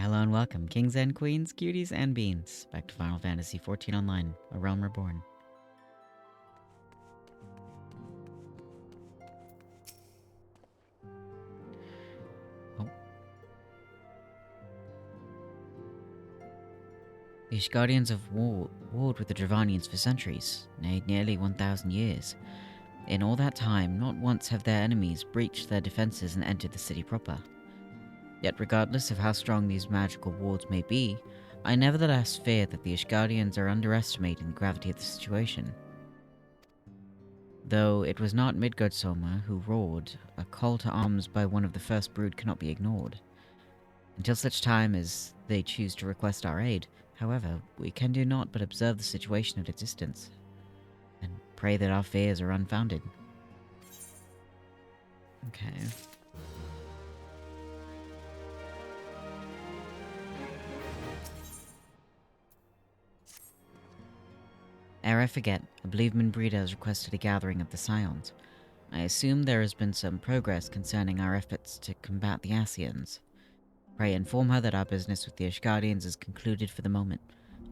Hello and welcome, kings and queens, cuties and beans, back to Final Fantasy XIV Online, A Realm Reborn. Oh. The Ishgardians have warred with the Dravanians for centuries, nay, nearly 1,000 years. In all that time, not once have their enemies breached their defenses and entered the city proper. Yet regardless of how strong these magical wards may be, I nevertheless fear that the Ishgardians are underestimating the gravity of the situation. Though it was not Midgardsoma who roared, a call to arms by one of the first brood cannot be ignored. Until such time as they choose to request our aid, however, we can do naught but observe the situation at a distance, and pray that our fears are unfounded. Okay. Ere I forget, I believe Minbrida has requested a gathering of the Scions. I assume there has been some progress concerning our efforts to combat the Ascians. Pray inform her that our business with the Ishgardians is concluded for the moment.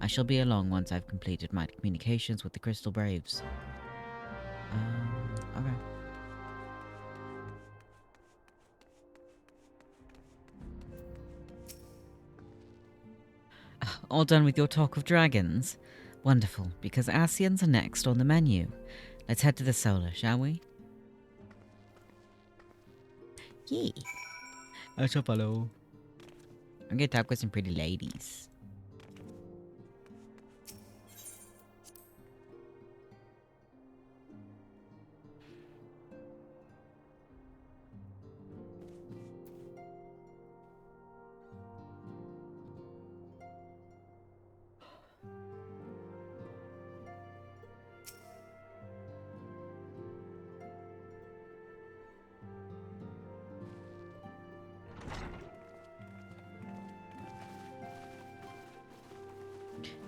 I shall be along once I've completed my communications with the Crystal Braves. Okay. All done with your talk of dragons? Wonderful, because Ascians are next on the menu. Let's head to the Solar, shall we? Yay. I shall follow. I'm gonna talk with some pretty ladies.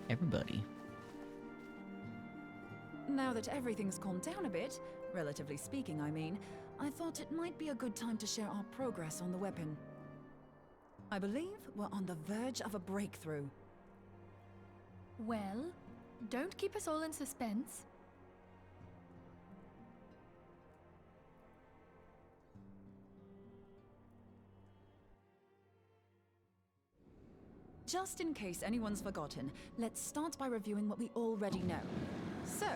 Everybody. Now that everything's calmed down a bit, relatively speaking I mean, I thought it might be a good time to share our progress on the weapon. I believe we're on the verge of a breakthrough. Well, don't keep us all in suspense. Just in case anyone's forgotten, let's start by reviewing what we already know. So,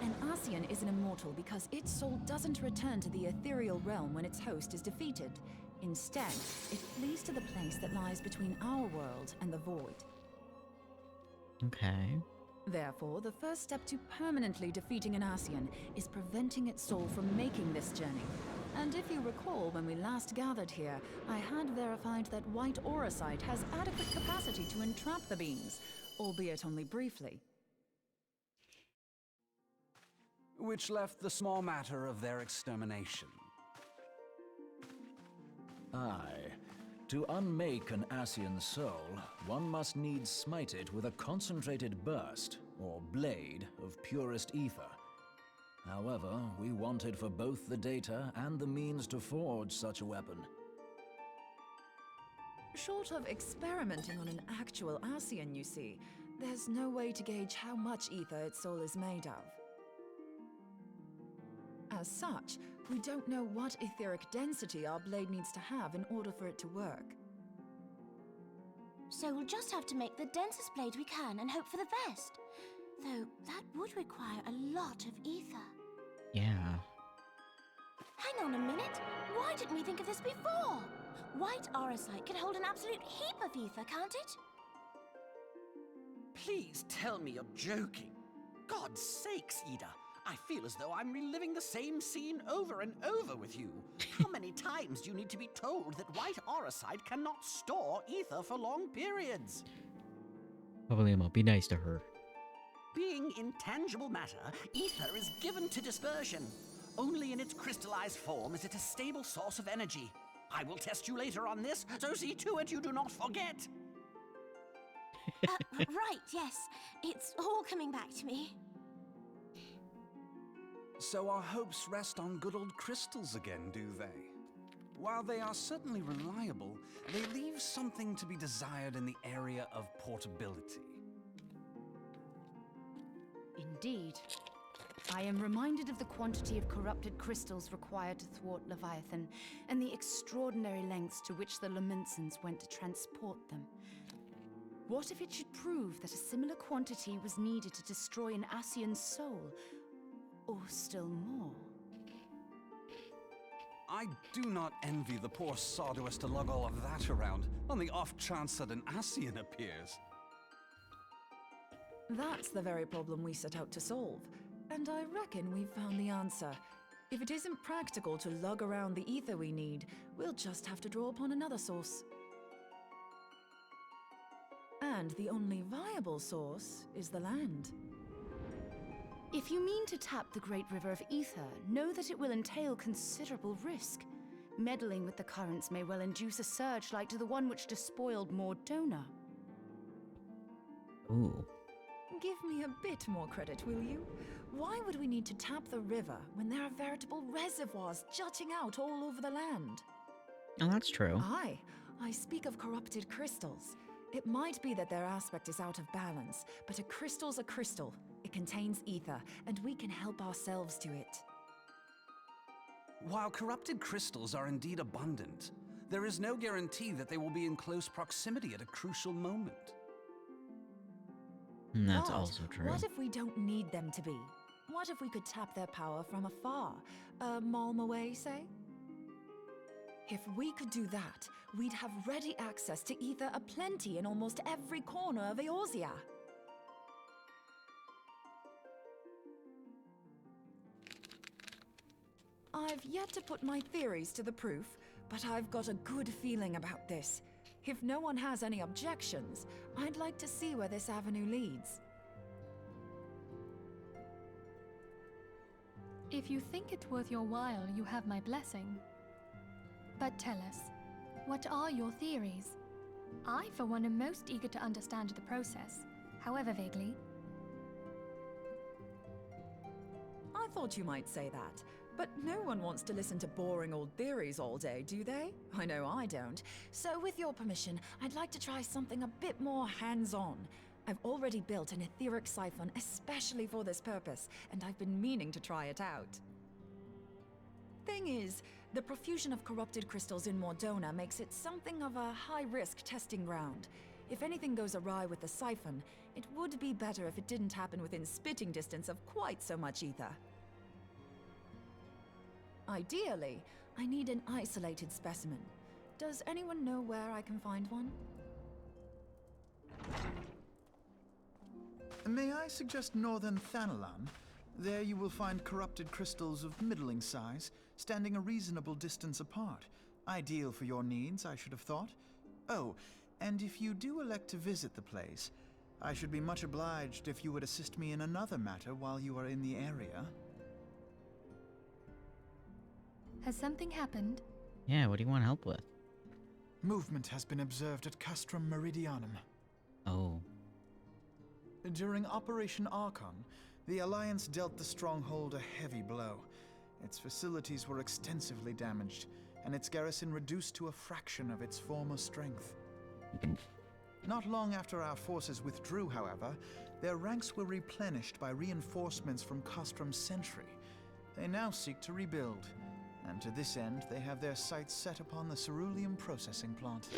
an Ascian is an immortal because its soul doesn't return to the ethereal realm when its host is defeated. Instead, it flees to the place that lies between our world and the void. Okay. Therefore, the first step to permanently defeating an Ascian is preventing its soul from making this journey. And if you recall, when we last gathered here, I had verified that white Eorzea has adequate capacity to entrap the beings, albeit only briefly. Which left the small matter of their extermination. Aye. To unmake an Ascian soul, one must needs smite it with a concentrated burst, or blade, of purest ether. However, we wanted for both the data and the means to forge such a weapon. Short of experimenting on an actual Ascian, you see, there's no way to gauge how much ether its soul is made of. As such, we don't know what etheric density our blade needs to have in order for it to work. So we'll just have to make the densest blade we can and hope for the best. Though that would require a lot of ether. Yeah. Hang on a minute. Why didn't we think of this before? White Eorzea can hold an absolute heap of ether, can't it? Please tell me you're joking. God's sakes, Ida. I feel as though I'm reliving the same scene over and over with you. How many times do you need to be told that white Eorzea cannot store ether for long periods? Probably be nice to her. Being intangible matter, ether is given to dispersion. Only in its crystallized form is it a stable source of energy. I will test you later on this, so see to it you do not forget. Right, yes. It's all coming back to me. So our hopes rest on good old crystals again, do they? While they are certainly reliable, they leave something to be desired in the area of portability. Indeed. I am reminded of the quantity of corrupted crystals required to thwart Leviathan, and the extraordinary lengths to which the Lamentsons went to transport them. What if it should prove that a similar quantity was needed to destroy an Ascian soul? Or still more? I do not envy the poor sod who has to lug all of that around, on the off chance that an Ascian appears. That's the very problem we set out to solve. And I reckon we've found the answer. If it isn't practical to lug around the ether we need, we'll just have to draw upon another source. And the only viable source is the land. If you mean to tap the Great River of Ether, know that it will entail considerable risk. Meddling with the currents may well induce a surge like to the one which despoiled Mordona. Ooh. Give me a bit more credit, will you? Why would we need to tap the river when there are veritable reservoirs jutting out all over the land? Oh, that's true. Aye, I speak of corrupted crystals. It might be that their aspect is out of balance, but a crystal's a crystal. It contains ether, and we can help ourselves to it. While corrupted crystals are indeed abundant, there is no guarantee that they will be in close proximity at a crucial moment. That's But also true. what if we don't need them to be? What if we could tap their power from afar? A malm away, say? If we could do that, we'd have ready access to ether aplenty in almost every corner of Eorzea. I've yet to put my theories to the proof, but I've got a good feeling about this. If no one has any objections, I'd like to see where this avenue leads. If you think it worth your while, you have my blessing. But tell us, what are your theories? I, for one, am most eager to understand the process, however vaguely. I thought you might say that, but no one wants to listen to boring old theories all day, do they? I know I don't. So with your permission, I'd like to try something a bit more hands-on. I've already built an etheric siphon especially for this purpose, and I've been meaning to try it out. Thing is, the profusion of corrupted crystals in Mordona makes it something of a high-risk testing ground. If anything goes awry with the siphon, it would be better if it didn't happen within spitting distance of quite so much ether. Ideally, I need an isolated specimen. Does anyone know where I can find one? May I suggest northern Thanalan? There you will find corrupted crystals of middling size, standing a reasonable distance apart. Ideal for your needs, I should have thought. Oh, and if you do elect to visit the place, I should be much obliged if you would assist me in another matter while you are in the area. Has something happened? Yeah, what do you want help with? Movement has been observed at Castrum Meridianum. Oh. During Operation Archon, the Alliance dealt the stronghold a heavy blow. Its facilities were extensively damaged, and its garrison reduced to a fraction of its former strength. Not long after our forces withdrew, however, their ranks were replenished by reinforcements from Castrum's sentry. They now seek to rebuild, and to this end they have their sights set upon the ceruleum processing plant.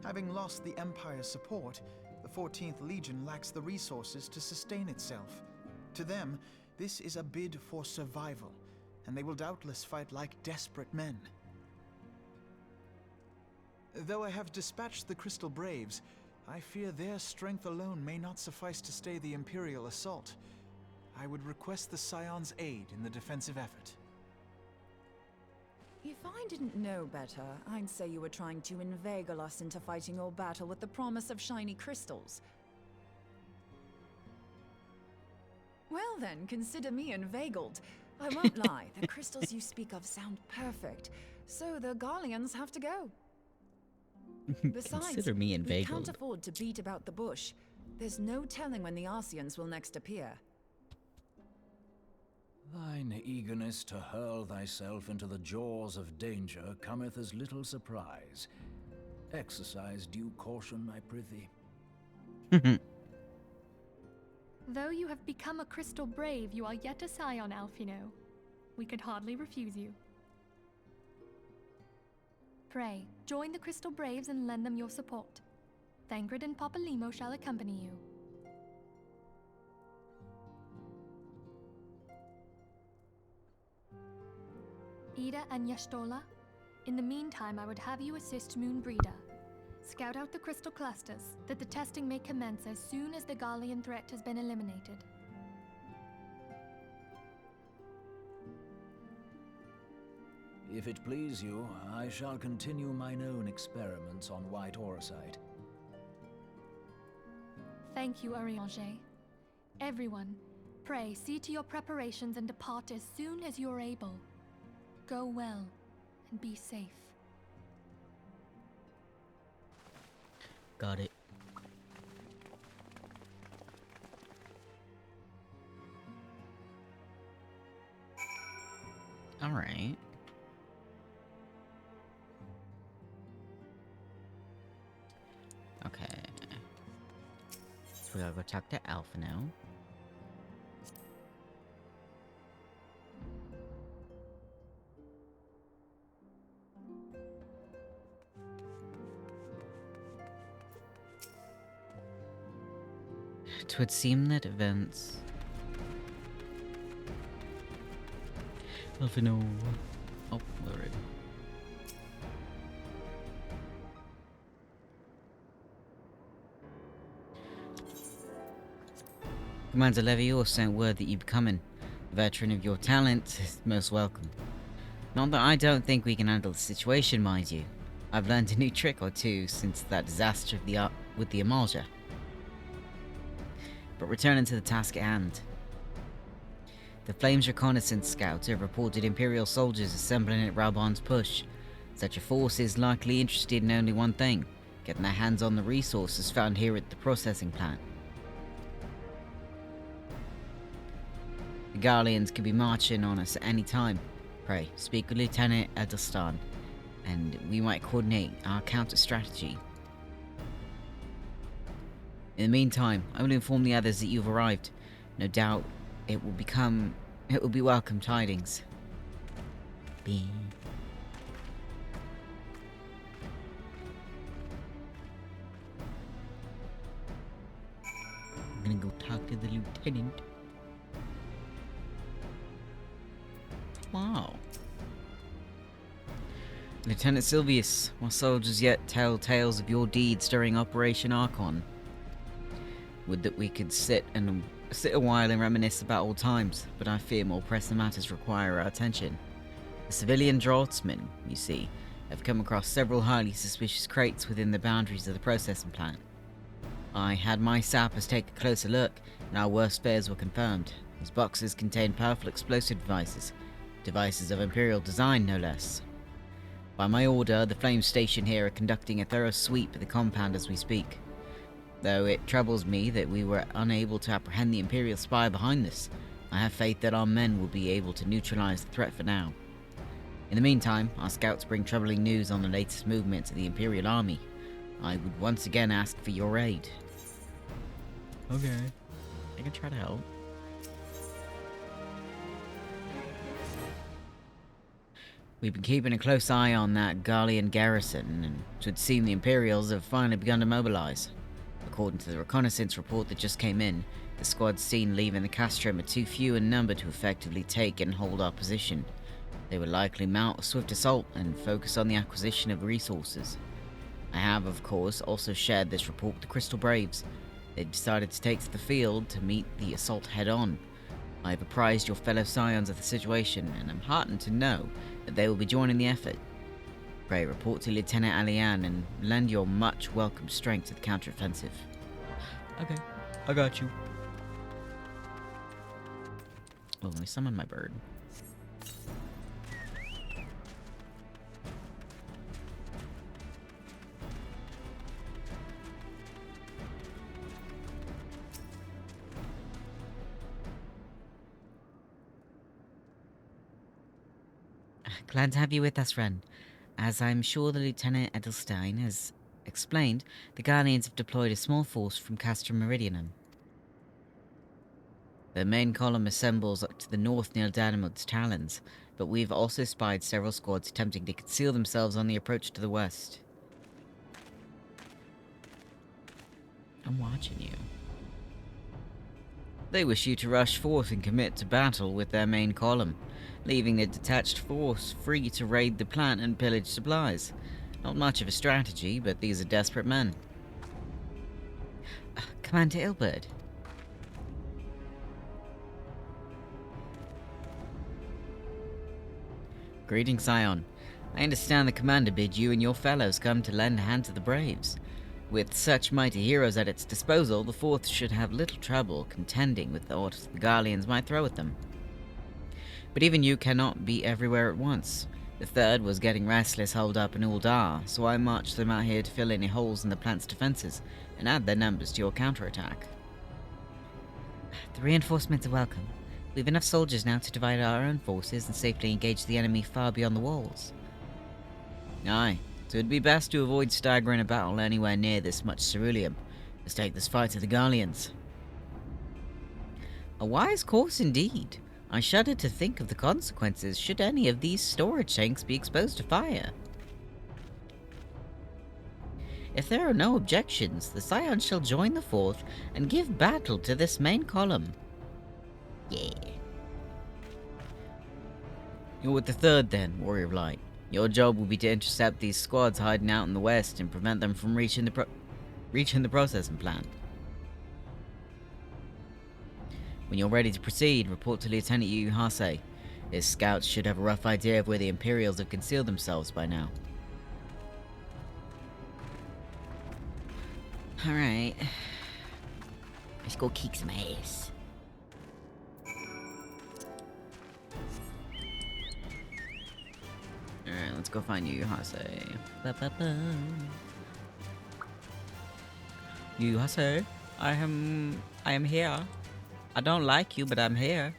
Having lost the Empire's support, the 14th Legion lacks the resources to sustain itself. To them, this is a bid for survival, and they will doubtless fight like desperate men. Though I have dispatched the Crystal Braves, I fear their strength alone may not suffice to stay the Imperial assault. I would request the Scion's aid in the defensive effort. If I didn't know better, I'd say you were trying to inveigle us into fighting your battle with the promise of shiny crystals. Well then, consider me inveigled. I won't lie, the crystals you speak of sound perfect, so the Garleans have to go. Besides, Consider me we inveigled. can't afford to beat about the bush. There's no telling when the Arcians will next appear. Thine eagerness to hurl thyself into the jaws of danger cometh as little surprise. Exercise due caution, I prithee. Though you have become a crystal brave, you are yet a scion, Alfino. We could hardly refuse you. Pray, join the Crystal Braves and lend them your support. Thangred and Papalimo shall accompany you. Ida and Yashtola, in the meantime I would have you assist Moonbreeder. Scout out the crystal clusters, that the testing may commence as soon as the Garlean threat has been eliminated. If it please you, I shall continue mine own experiments on white Eorzea. Thank you, Eorzea. Everyone, pray see to your preparations and depart as soon as you are able. Go well, and be safe. Got it. Alright. Okay. So we gotta go talk to Alpha now. It would seem that events... Alpha, no. Oh, alright. Commander Levior sent word that you becoming a veteran of your talent is most welcome. Not that I don't think we can handle the situation, mind you. I've learned a new trick or two since that disaster of with the Eorzea. But returning to the task at hand. The Flames reconnaissance scouts have reported Imperial soldiers assembling at Reborn's push. Such a force is likely interested in only one thing, getting their hands on the resources found here at the processing plant. The Garleans could be marching on us at any time. Pray, speak with Lieutenant Edelstan, and we might coordinate our counter-strategy. In the meantime, I will inform the others that you've arrived. No doubt it will be welcome tidings. Bing. I'm gonna go talk to the lieutenant. Wow. Lieutenant Silvius, while soldiers yet tell tales of your deeds during Operation Archon. Would that we could sit a while and reminisce about old times, but I fear more pressing matters require our attention. The civilian draftsmen, you see, have come across several highly suspicious crates within the boundaries of the processing plant. I had my sappers take a closer look, and our worst fears were confirmed. These boxes contain powerful explosive devices of Imperial design, no less. By my order, the Flames station here are conducting a thorough sweep of the compound as we speak. Though it troubles me that we were unable to apprehend the Imperial spy behind this, I have faith that our men will be able to neutralize the threat for now. In the meantime, our scouts bring troubling news on the latest movements of the Imperial army. I would once again ask for your aid. Okay. I can try to help. We've been keeping a close eye on that Garlean garrison, and it would seem the Imperials have finally begun to mobilize. According to the reconnaissance report that just came in, the squads seen leaving the Castrum are too few in number to effectively take and hold our position. They would likely mount a swift assault and focus on the acquisition of resources. I have, of course, also shared this report with the Crystal Braves. They've decided to take to the field to meet the assault head-on. I have apprised your fellow scions of the situation, and am heartened to know that they will be joining the effort. Pray report to Lieutenant Alian and lend your much welcome strength to the counteroffensive. Okay, I got you. Oh, let me summon my bird. Glad to have you with us, Ren. As I'm sure the Lieutenant Edelstein has explained, the Guardians have deployed a small force from Castra Meridianum. The main column assembles up to the north near Dynamod's Talons, but we've also spied several squads attempting to conceal themselves on the approach to the west. I'm watching you. They wish you to rush forth and commit to battle with their main column, leaving the detached force free to raid the plant and pillage supplies. Not much of a strategy, but these are desperate men. Commander Ilberd. Greetings, Scion. I understand the commander bid you and your fellows come to lend a hand to the Braves. With such mighty heroes at its disposal, the Fourth should have little trouble contending with what the Garleans might throw at them. But even you cannot be everywhere at once. The Third was getting restless holed up in Uldar, so I marched them out here to fill any holes in the plant's defenses and add their numbers to your counterattack. The reinforcements are welcome. We have enough soldiers now to divide our own forces and safely engage the enemy far beyond the walls. Aye, so it'd be best to avoid staggering a battle anywhere near this much ceruleum. Let's take this fight to the Garleans. A wise course indeed. I shudder to think of the consequences should any of these storage tanks be exposed to fire. If there are no objections, the Scions shall join the Fourth and give battle to this main column. Yeah. You're with the Third then, Warrior of Light. Your job will be to intercept these squads hiding out in the west and prevent them from reaching the processing plant. When you're ready to proceed, report to Lieutenant Eorzea. His scouts should have a rough idea of where the Imperials have concealed themselves by now. Alright. Let's go kick some ass. Alright, let's go find Eorzea. Eorzea, I am here. I don't like you, but I'm here.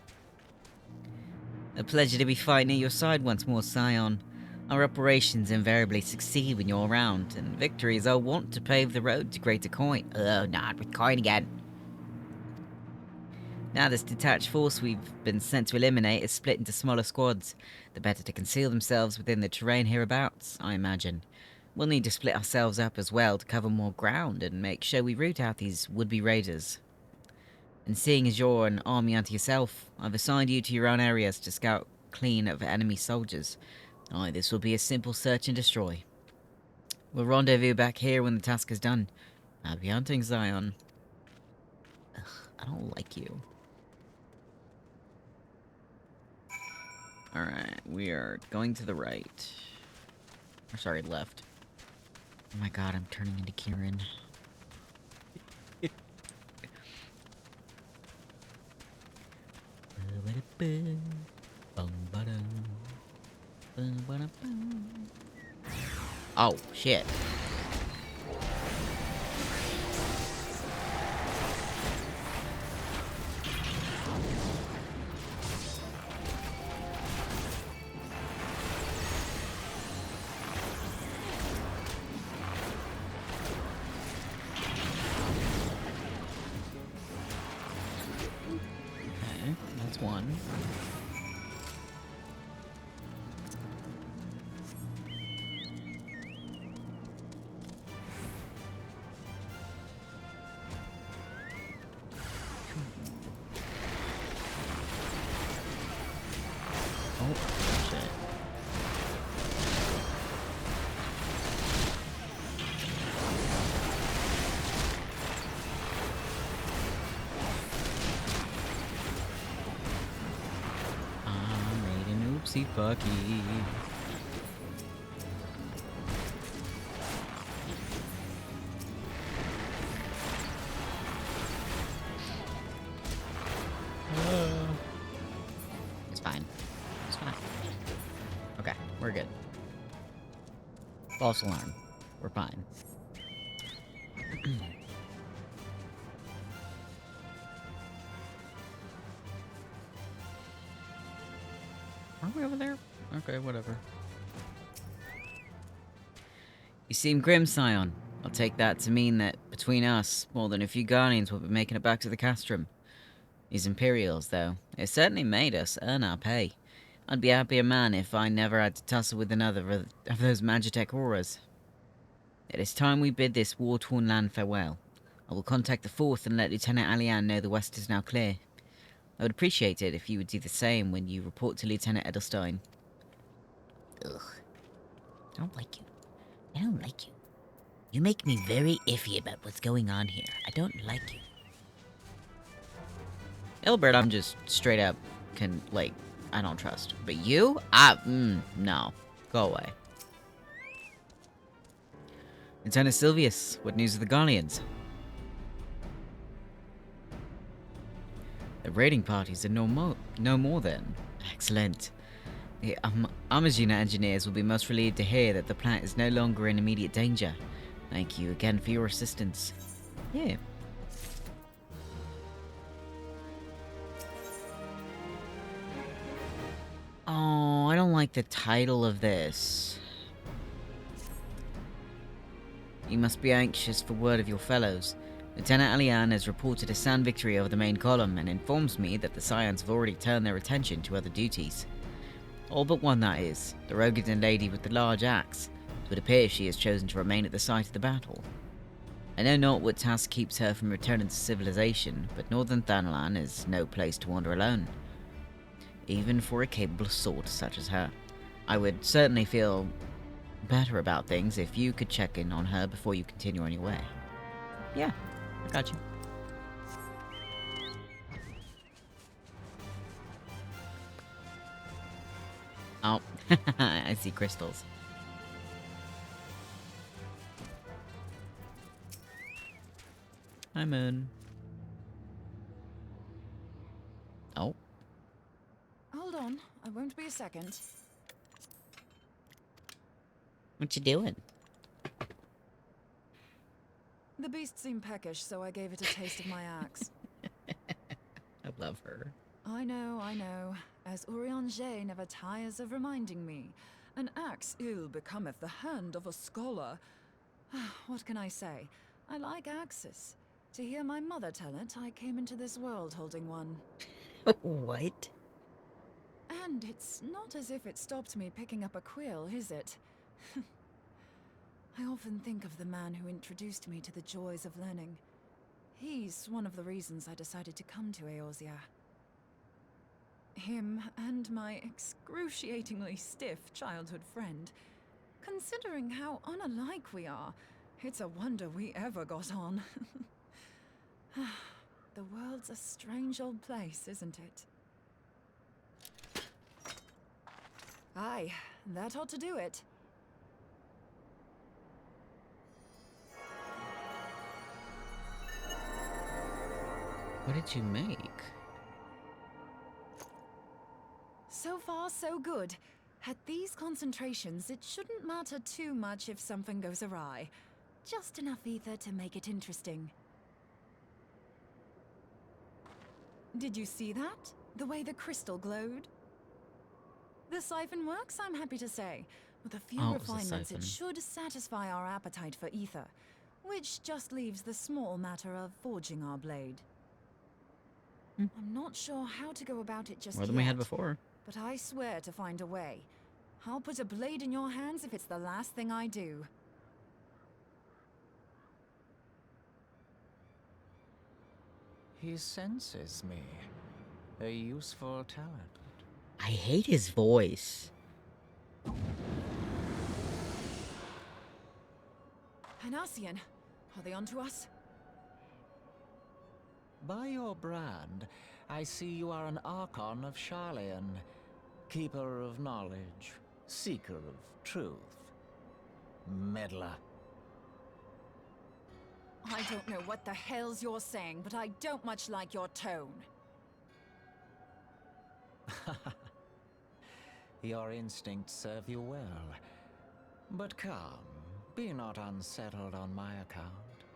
A pleasure to be fighting at your side once more, Scion. Our operations invariably succeed when you're around, and victories are wont to pave the road to greater coin. Oh, not with coin again. Now this detached force we've been sent to eliminate is split into smaller squads, the better to conceal themselves within the terrain hereabouts, I imagine. We'll need to split ourselves up as well to cover more ground and make sure we root out these would-be raiders. And seeing as you're an army unto yourself, I've assigned you to your own areas to scout clean of enemy soldiers. Aye, this will be a simple search and destroy. We'll rendezvous back here when the task is done. Happy hunting, Scion. Ugh, I don't like you. Alright, we are going to the right. Or sorry, left. Oh my god, I'm turning into Kieran. Oh, shit. Okay, that's one. Oh, shit. I made an oopsie fucky. It's fine. It's fine. Okay, we're good. False alarm. We're fine. Are we over there? Okay, whatever. You seem grim, Scion. I'll take that to mean that, between us, more than a few Guardians will be making it back to the castrum. These Imperials, though, it certainly made us earn our pay. I'd be a happier man if I never had to tussle with another of those Magitech auras. It is time we bid this war-torn land farewell. I will contact the 4th and let Lieutenant Alian know the west is now clear. I would appreciate it if you would do the same when you report to Lieutenant Edelstein. Ugh. I don't like you. I don't like you. You make me very iffy about what's going on here. I don't like you. Ilbert, I'm just straight up I don't trust. But you? No. Go away. Lieutenant Silvius, what news of the Guardians? The raiding parties are no more then. Excellent. The Amazuna engineers will be most relieved to hear that the planet is no longer in immediate danger. Thank you again for your assistance. Yeah. Oh, I don't like the title of this. You must be anxious for word of your fellows. Lieutenant Alian has reported a sound victory over the main column and informs me that the Scions have already turned their attention to other duties. All but one, that is, the Rogadin lady with the large axe. It would appear she has chosen to remain at the site of the battle. I know not what task keeps her from returning to civilization, but Northern Thanalan is no place to wander alone. Even for a capable sword such as her. I would certainly feel better about things if you could check in on her before you continue on your way. Yeah, I got you. Oh, I see crystals. Hi, Moon. Oh. Hold on, I won't be a second. What you doing? The beast seemed peckish, so I gave it a taste of my axe. I love her. I know, as Eorzea never tires of reminding me. An axe ill becometh the hand of a scholar. What can I say? I like axes. To hear my mother tell it, I came into this world holding one. What? And it's not as if it stopped me picking up a quill, is it? I often think of the man who introduced me to the joys of learning. He's one of the reasons I decided to come to Eorzea. Him and my excruciatingly stiff childhood friend. Considering how unalike we are, it's a wonder we ever got on. The world's a strange old place, isn't it? Aye, that ought to do it. What did you make? So far, so good. At these concentrations, it shouldn't matter too much if something goes awry. Just enough ether to make it interesting. Did you see that? The way the crystal glowed? The siphon works, I'm happy to say. With a few refinements, it should satisfy our appetite for ether. Which just leaves the small matter of forging our blade. I'm not sure how to go about it just More yet. than we had before. But I swear to find a way. I'll put a blade in your hands if it's the last thing I do. He senses me. A useful talent. I hate his voice. Hanassian, are they onto us? By your brand, I see you are an Archon of Sharlayan, keeper of knowledge, seeker of truth, meddler. I don't know what the hell's you're saying, but I don't much like your tone. Your instincts serve you well. But come, be not unsettled on my account.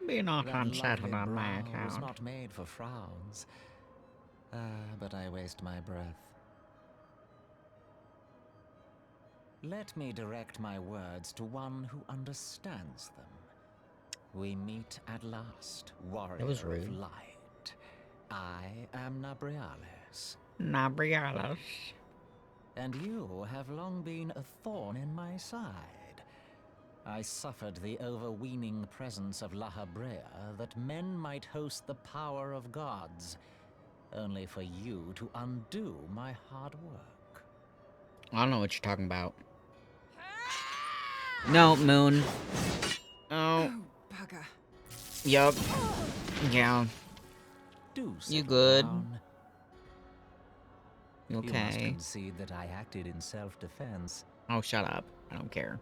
Be not That unsettled lovely on my brow was account. not made for frowns. But I waste my breath. Let me direct my words to one who understands them. We meet at last, warrior was of rude. light. I am Nabriales. Nabrialas. And you have long been a thorn in my side. I suffered the overweening presence of Lahabrea that men might host the power of gods, only for you to undo my hard work. I don't know what you're talking about. No, Moon. Oh. Bugger. Yup. Yeah. Do You settle good? down. You You must okay? concede that I acted in self-defense. Oh, shut up. I don't care.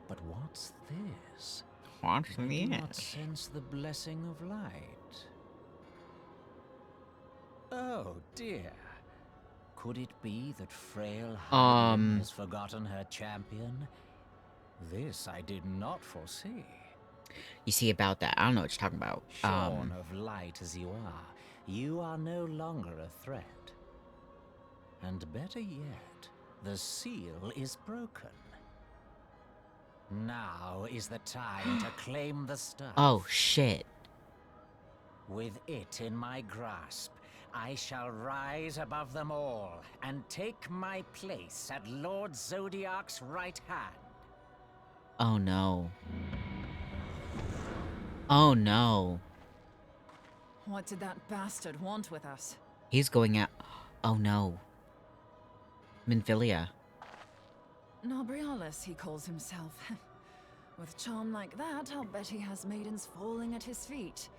But what's this? What's I do not this? sense the blessing of light. Oh dear. Could it be that frail Hylian has forgotten her champion? This I did not foresee. You see about that? I don't know what you're talking about. Shorn of light as you are no longer a threat. And better yet, the seal is broken. Now is the time to claim the stuff. Oh, shit. With it in my grasp, I shall rise above them all and take my place at Lord Zodiac's right hand. Oh, no. Oh, no. What did that bastard want with us? He's going out. Oh, no. Minfilia. Nabrialis, he calls himself. With charm like that, I'll bet he has maidens falling at his feet.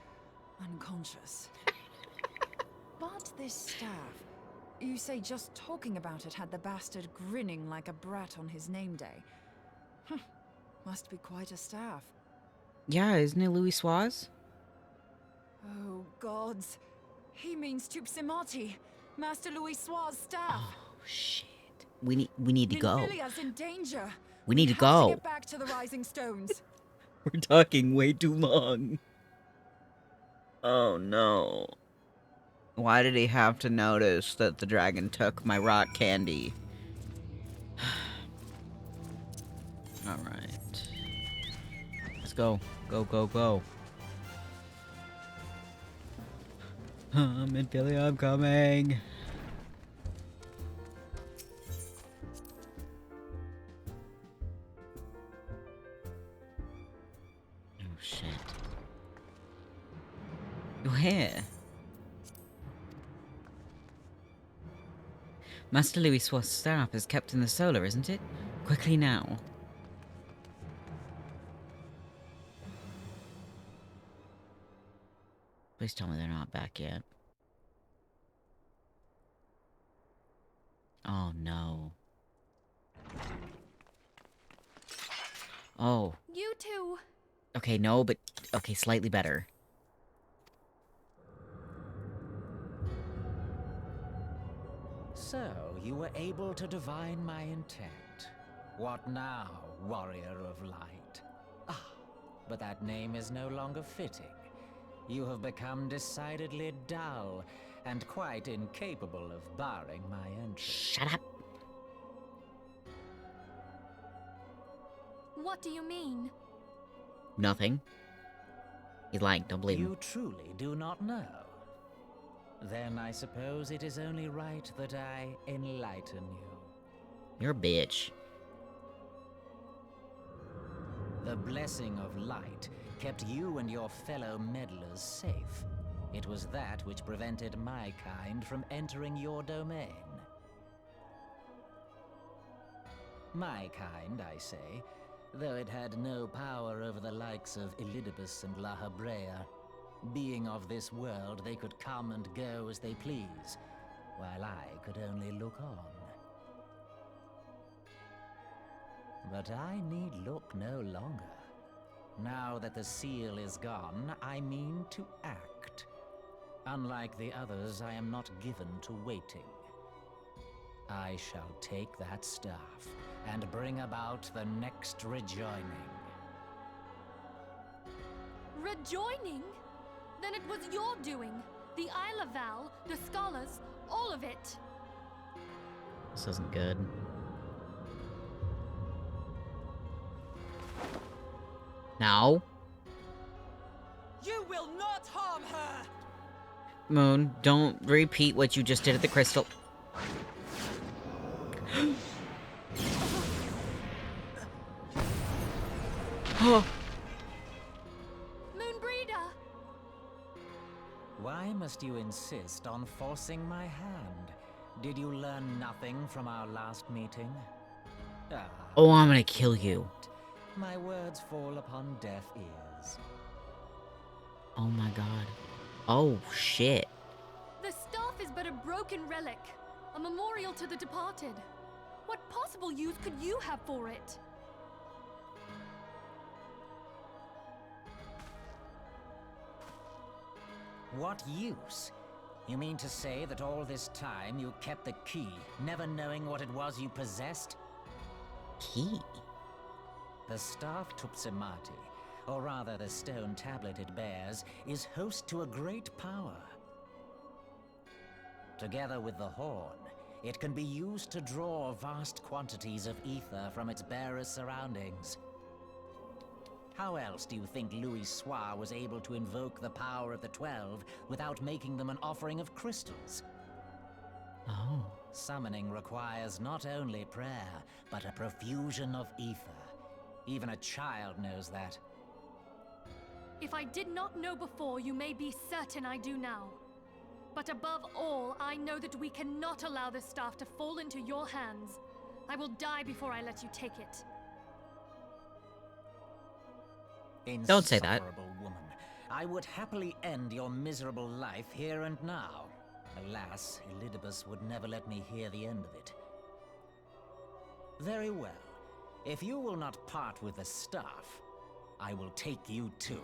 Unconscious. But this staff, you say just talking about it had the bastard grinning like a brat on his name day. Must be quite a staff. Yeah, isn't it Louis Suarez? Oh, gods. He means Tupsimati, Master Louis Suarez's staff. Oh, shit. We need to go. Minfilia's in danger. We need to have go. To get back to the Rising Stones. We're talking way too long. Oh, no. Why did he have to notice that the dragon took my rock candy? Alright. Let's go. Go, go, go. Minfilia, I'm coming. Oh, shit. Where? Master Louis Suarez's staff is kept in the solar, isn't it? Quickly now. Please tell me they're not back yet. Oh, no. Oh. You too. Okay, no, but... Okay, slightly better. So, you were able to divine my intent. What now, warrior of light? Ah, but that name is no longer fitting. You have become decidedly dull, and quite incapable of barring my entry. Shut up! What do you mean? Nothing. He's lying, don't believe him. You truly do not know? Then I suppose it is only right that I enlighten you. You're a bitch. The blessing of light kept you and your fellow meddlers safe. It was that which prevented my kind from entering your domain. My kind, I say, though it had no power over the likes of Elidibus and Lahabrea. Being of this world, they could come and go as they please, while I could only look on. But I need look no longer. Now that the seal is gone, I mean to act. Unlike the others, I am not given to waiting. I shall take that staff and bring about the next rejoining. Rejoining? Then it was your doing. The Isle of Val, the scholars, all of it. This isn't good. No. You will not harm her! Moon, don't repeat what you just did at the crystal. Oh. Moonbreeder! Why must you insist on forcing my hand? Did you learn nothing from our last meeting? Ah, Oh, I'm gonna kill you. my words fall upon deaf ears. Oh my god. Oh, shit. The staff is but a broken relic, a memorial to the departed. What possible use could you have for it? What use? You mean to say that all this time you kept the key, never knowing what it was you possessed? Key? The staff Tupsimati, or rather the stone tablet it bears, is host to a great power. Together with the horn, it can be used to draw vast quantities of ether from its bearer's surroundings. How else do you think Louis Soir was able to invoke the power of the 12 without making them an offering of crystals? Oh. Summoning requires not only prayer, but a profusion of ether. Even a child knows that. If I did not know before, you may be certain I do now. But above all, I know that we cannot allow this staff to fall into your hands. I will die before I let you take it. Don't say that. Insufferable woman. I would happily end your miserable life here and now. Alas, Elidibus would never let me hear the end of it. Very well. If you will not part with the staff, I will take you too.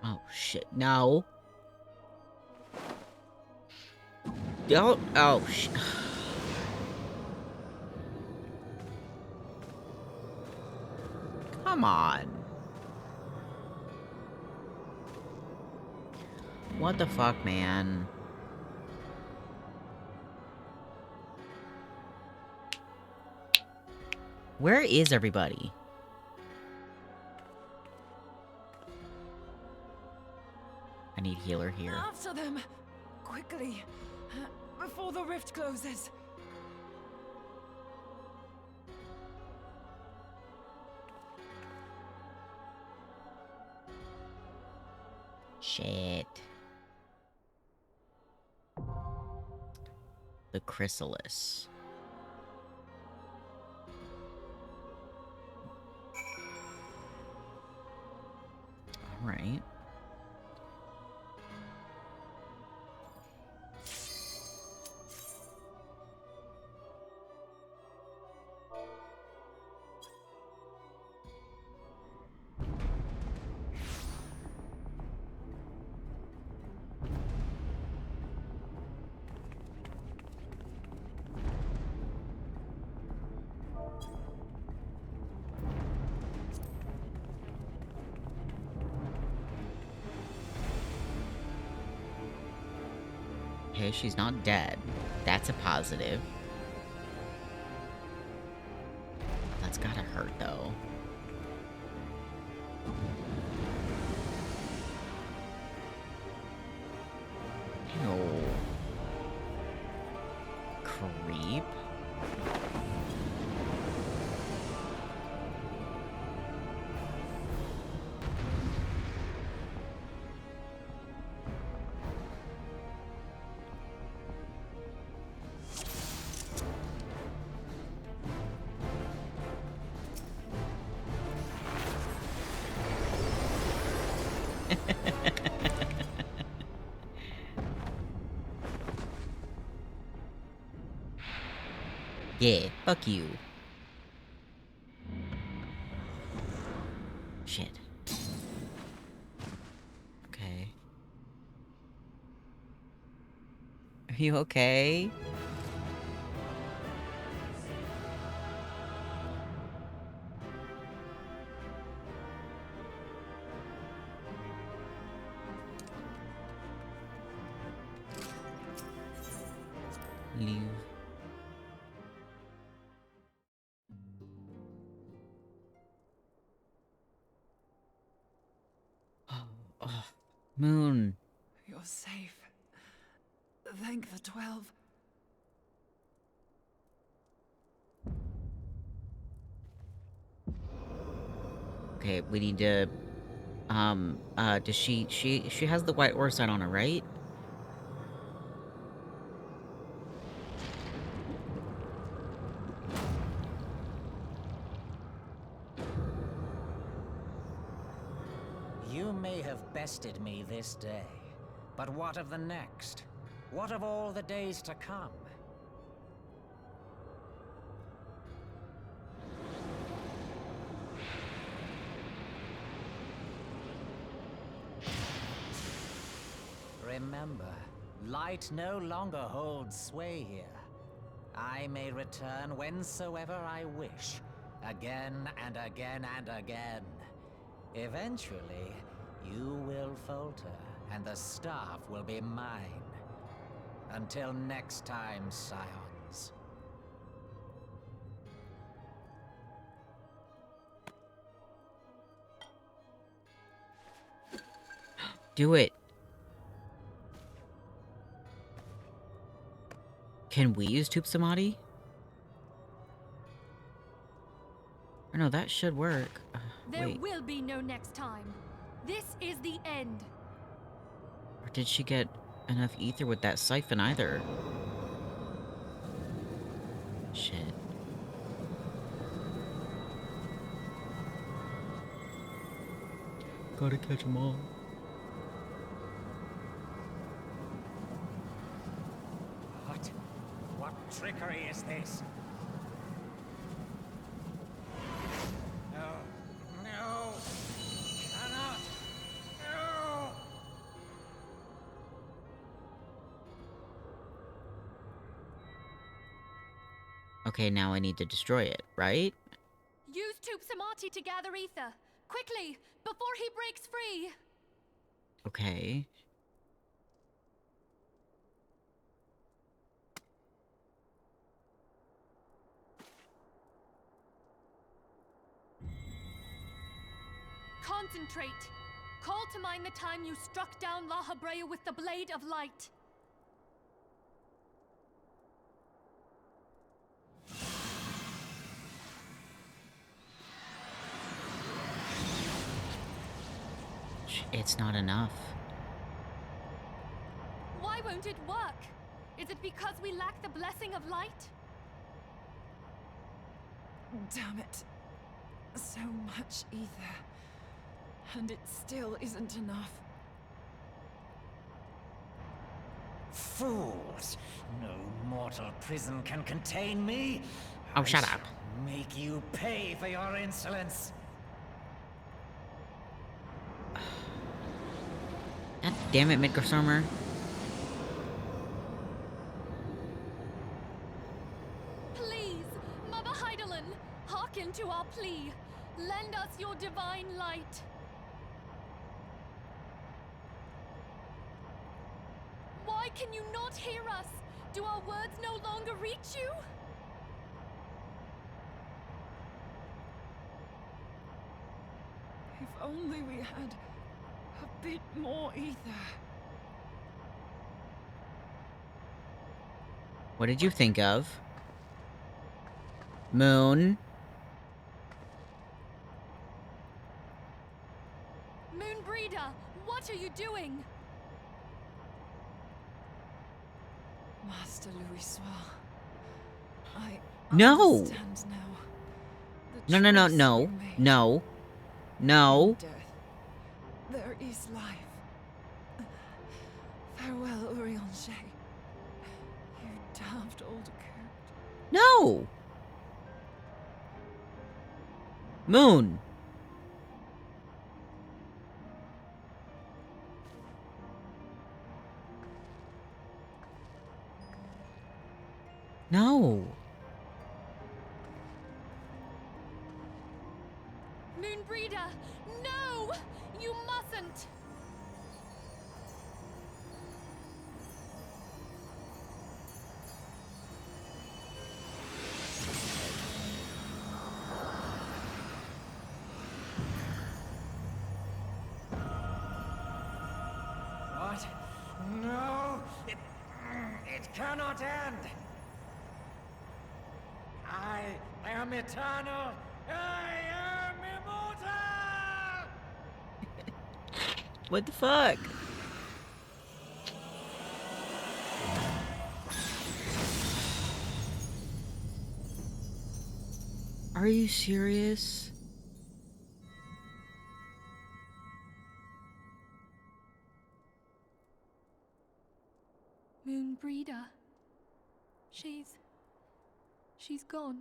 Oh, shit. No. Don't. Oh, shit. Come on. What the fuck, man? Where is everybody? I need healer here. After them! Quickly! Before the rift closes! Shit. The chrysalis. Alright. Okay, she's not dead. That's a positive. That's gotta hurt, though. Ew. Creep. Yeah, fuck you. Shit. Okay. Are you okay? Leave. Moon. You're safe. Thank the 12. Okay, we need to... does she has the white Orside on her, right? You may have bested me this day, but what of the next? What of all the days to come? Remember, light no longer holds sway here. I may return whensoever I wish, again and again and again. Eventually, you will falter, and the staff will be mine. Until next time, scions. Do it. Can we use Tube Samadhi? Or no, that should work. There Wait. will be no next time. This is the end. Or did she get enough ether with that siphon either? Shit. Gotta catch them all. What trickery is this? No. No. Cannot. No. Okay, now I need to destroy it, right? Use Tube Samadhi to gather ether. Quickly, before he breaks free. Okay. Concentrate. Call to mind the time you struck down La Habrea with the Blade of Light. It's not enough. Why won't it work? Is it because we lack the blessing of light? Damn it. So much ether. And it still isn't enough. Fools! No mortal prison can contain me. Oh, I shut shall up. Make you pay for your insolence. God damn it, Midgardsormr. Please, Mother Heidelin, hearken to our plea. Lend us your divine light. Why can you not hear us? Do our words no longer reach you? If only we had a bit more ether. What did you think of? Moon? Moonbreeder, what are you doing? Master Louis Soir. I No! understand now. No, no, no, no. No. No. Death. There is life. Farewell, Eorzea. You daft old coot. No! Moon! No! Moonbreeder, no! You mustn't! It cannot end! I am eternal! I am immortal! What the fuck? Are you serious? Moonbreeder. She's gone.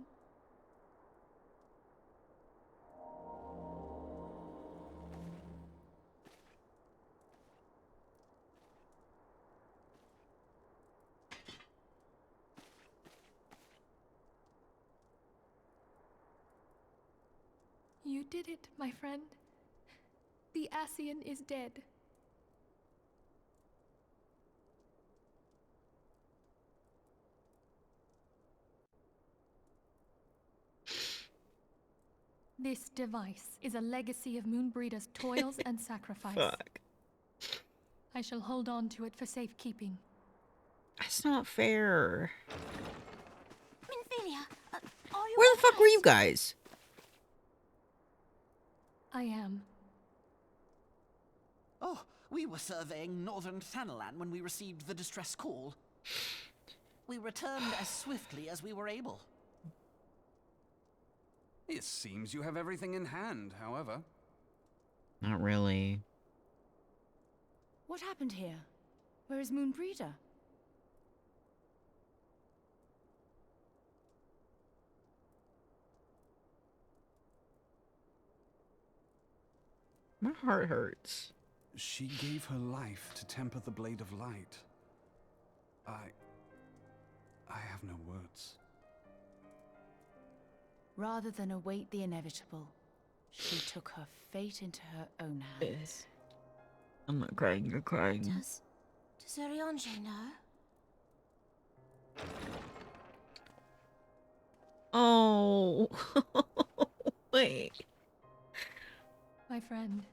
You did it, my friend. The Ascian is dead. This device is a legacy of Moonbreeder's toils and sacrifice. Fuck. I shall hold on to it for safekeeping. That's not fair. Minthelia, are you Where the fuck were you alright? guys? I am. Oh, we were surveying northern Thanalan when we received the distress call. We returned as swiftly as we were able. It seems you have everything in hand, however. Not really. What happened here? Where is Moonbreeder? My heart hurts. She gave her life to temper the blade of light. I have no words. Rather than await the inevitable, she took her fate into her own hands. I'm not crying, you're crying. Does Eorzea know? Oh. Wait. My friend,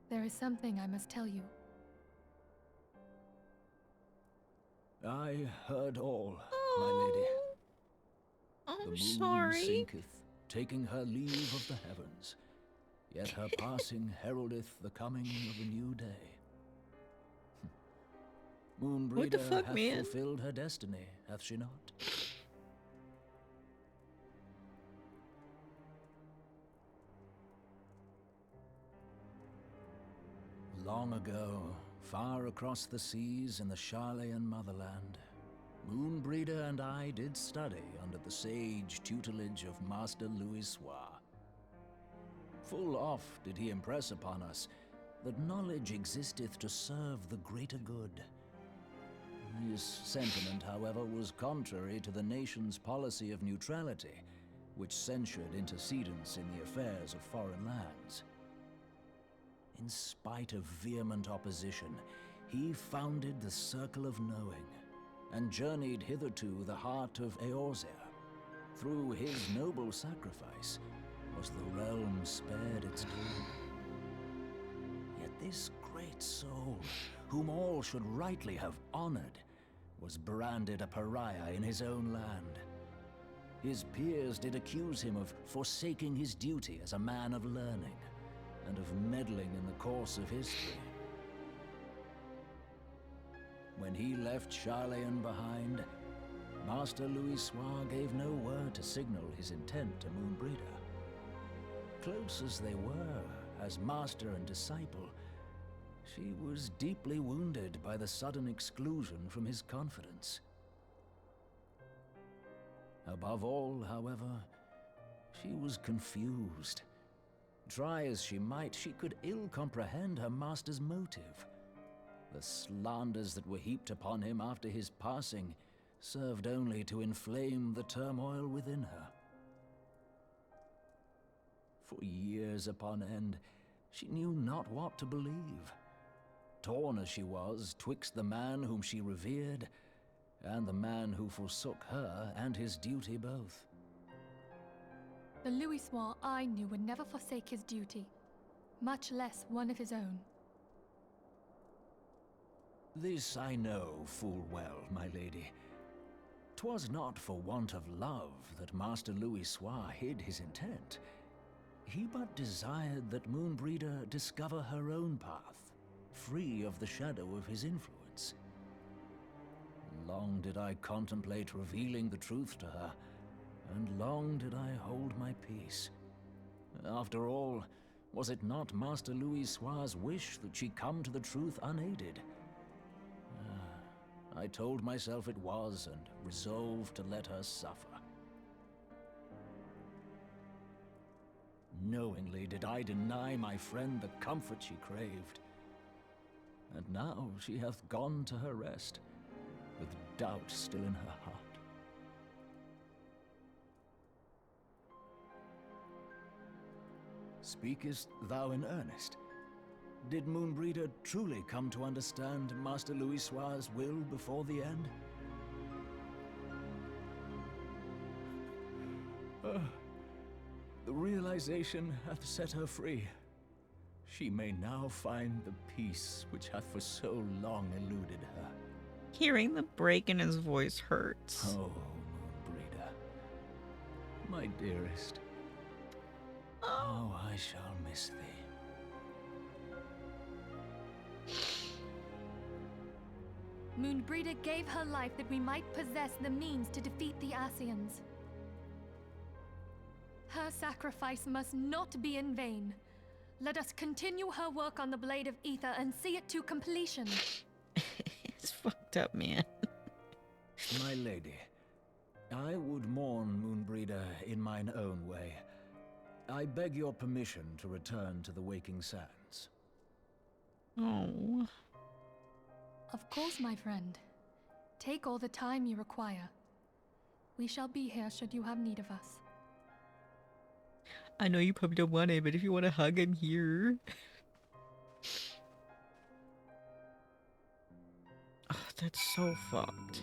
there is something I must tell you. I heard all, my lady. The I'm moon sorry. sinketh, taking her leave of the heavens. Yet her passing heraldeth the coming of a new day. What the Moonbreeder fuck, hath man? fulfilled her destiny, hath she not? Long ago, far across the seas in the Charlayan motherland, Moonbreeder and I did study under the sage tutelage of Master Louisoix. Full oft did he impress upon us that knowledge existeth to serve the greater good. This sentiment, however, was contrary to the nation's policy of neutrality, which censured intercedence in the affairs of foreign lands. In spite of vehement opposition, he founded the Circle of Knowing, and journeyed hitherto the heart of Eorzea. Through his noble sacrifice was the realm spared its doom. Yet this great soul, whom all should rightly have honored, was branded a pariah in his own land. His peers did accuse him of forsaking his duty as a man of learning, and of meddling in the course of history. When he left Charlayan behind, Master Louisoix gave no word to signal his intent to Moonbreeder. Close as they were, as master and disciple, she was deeply wounded by the sudden exclusion from his confidence. Above all, however, she was confused. Try as she might, she could ill comprehend her master's motive. The slanders that were heaped upon him after his passing served only to inflame the turmoil within her. For years upon end, she knew not what to believe. Torn as she was twixt the man whom she revered and the man who forsook her and his duty both. The Louisoix I knew would never forsake his duty, much less one of his own. This I know full well, my lady. 'Twas not for want of love that Master Louis Soir hid his intent. He but desired that Moonbreeder discover her own path, free of the shadow of his influence. Long did I contemplate revealing the truth to her, and long did I hold my peace. After all, was it not Master Louis Soir's wish that she come to the truth unaided? I told myself it was, and resolved to let her suffer. Knowingly did I deny my friend the comfort she craved. And now she hath gone to her rest, with doubt still in her heart. Speakest thou in earnest? Did Moonbreeder truly come to understand Master Louis Soir's will before the end? The realization hath set her free. She may now find the peace which hath for so long eluded her. Hearing the break in his voice hurts. Oh, Moonbreeder, my dearest, how I shall miss thee. Moonbreeder gave her life that we might possess the means to defeat the Ascians. Her sacrifice must not be in vain. Let us continue her work on the Blade of Ether and see it to completion. It's fucked up, man. My lady, I would mourn Moonbreeder in mine own way. I beg your permission to return to the Waking Sands. Oh. Of course, my friend. Take all the time you require. We shall be here should you have need of us. I know you probably don't want it, but if you want to hug, I'm here. Oh, that's so fucked.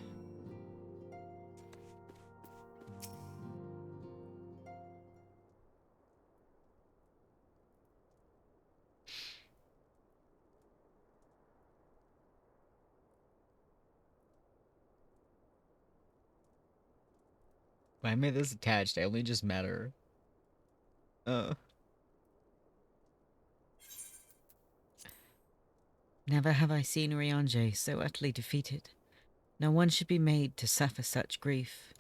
Why am I this attached? I only just met her. Never have I seen Eorzea so utterly defeated. No one should be made to suffer such grief.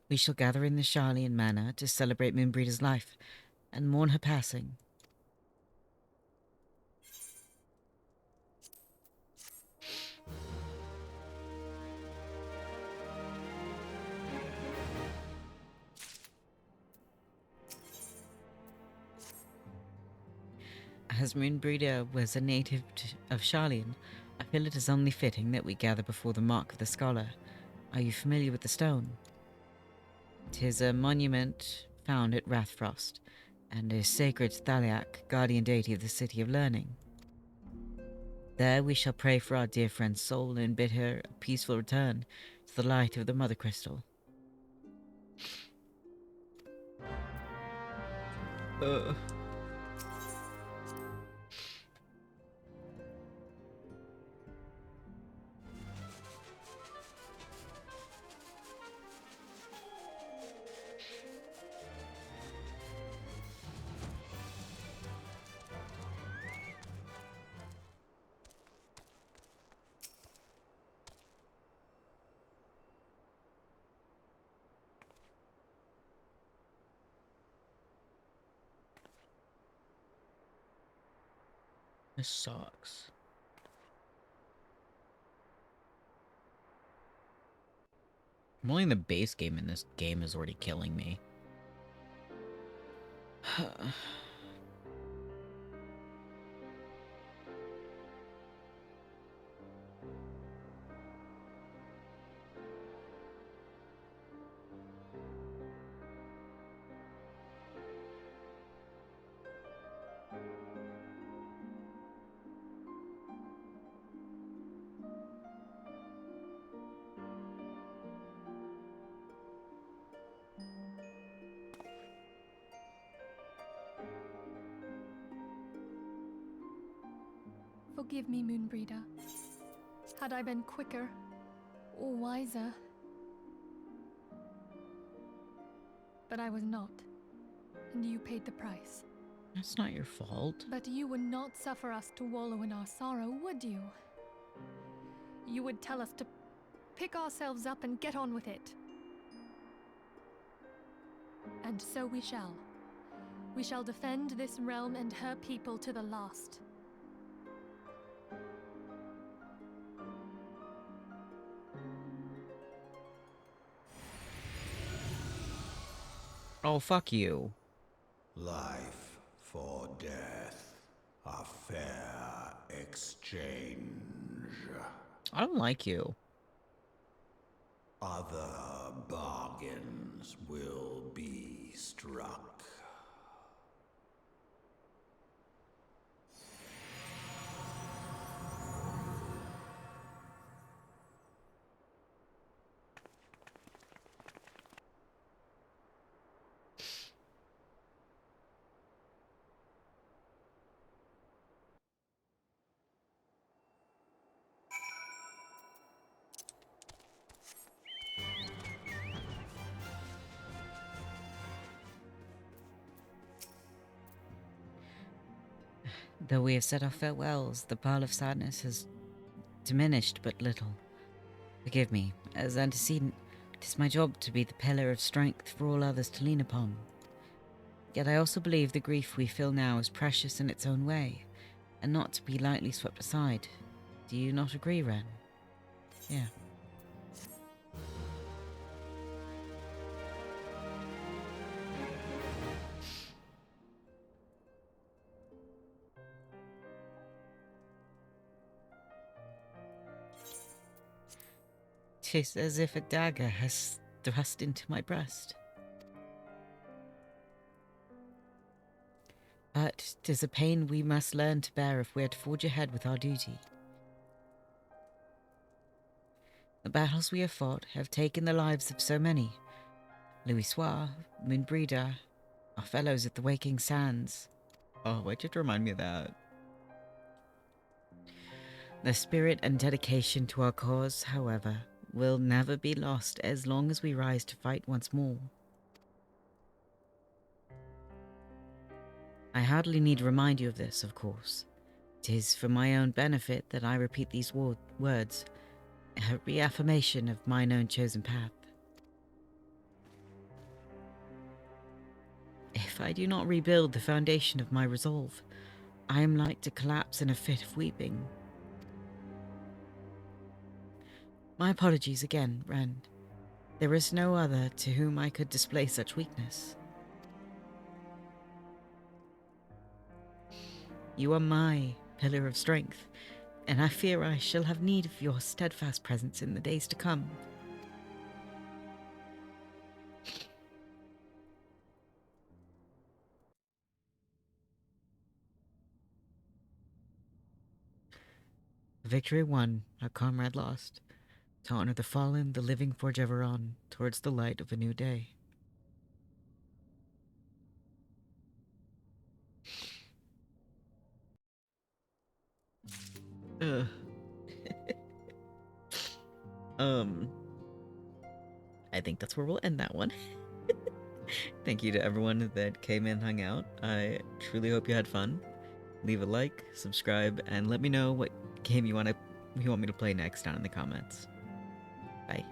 We shall gather in the Sharlayan Manor to celebrate Moonbreeder's life and mourn her passing. As Moonbreeder was a native of Sharlayan, I feel it is only fitting that we gather before the Mark of the Scholar. Are you familiar with the stone? 'Tis a monument found at Rathfrost, and is sacred to Thaliak, guardian deity of the City of Learning. There we shall pray for our dear friend's soul and bid her a peaceful return to the light of the Mother Crystal. This sucks. Only the base game in this game is already killing me. Forgive me, Moonbreeder. Had I been quicker or wiser. But I was not, and you paid the price. That's not your fault. But you would not suffer us to wallow in our sorrow, would you? You would tell us to pick ourselves up and get on with it. And so we shall. We shall defend this realm and her people to the last. Oh, fuck you. Life for death. A fair exchange. I don't like you. Other bargains will be struck. Though we have said our farewells, the pearl of sadness has diminished but little. Forgive me, as antecedent, it is my job to be the pillar of strength for all others to lean upon. Yet I also believe the grief we feel now is precious in its own way, and not to be lightly swept aside. Do you not agree, Ren? Yeah. 'Tis as if a dagger has thrust into my breast. But 'tis a pain we must learn to bear if we are to forge ahead with our duty. The battles we have fought have taken the lives of so many. Louisoix, Moonbreeder, our fellows at the Waking Sands. Oh, why'd you have to remind me of that? The spirit and dedication to our cause, however, will never be lost as long as we rise to fight once more. I hardly need to remind you of this, of course. 'Tis for my own benefit that I repeat these words, a reaffirmation of mine own chosen path. If I do not rebuild the foundation of my resolve, I am like to collapse in a fit of weeping. My apologies again, Ren. There is no other to whom I could display such weakness. You are my pillar of strength, and I fear I shall have need of your steadfast presence in the days to come. Victory won, a comrade lost. To honor the fallen, the living forge ever on, towards the light of a new day. I think that's where we'll end that one. Thank you to everyone that came in and hung out. I truly hope you had fun. Leave a like, subscribe, and let me know what game you want me to play next down in the comments. Bye.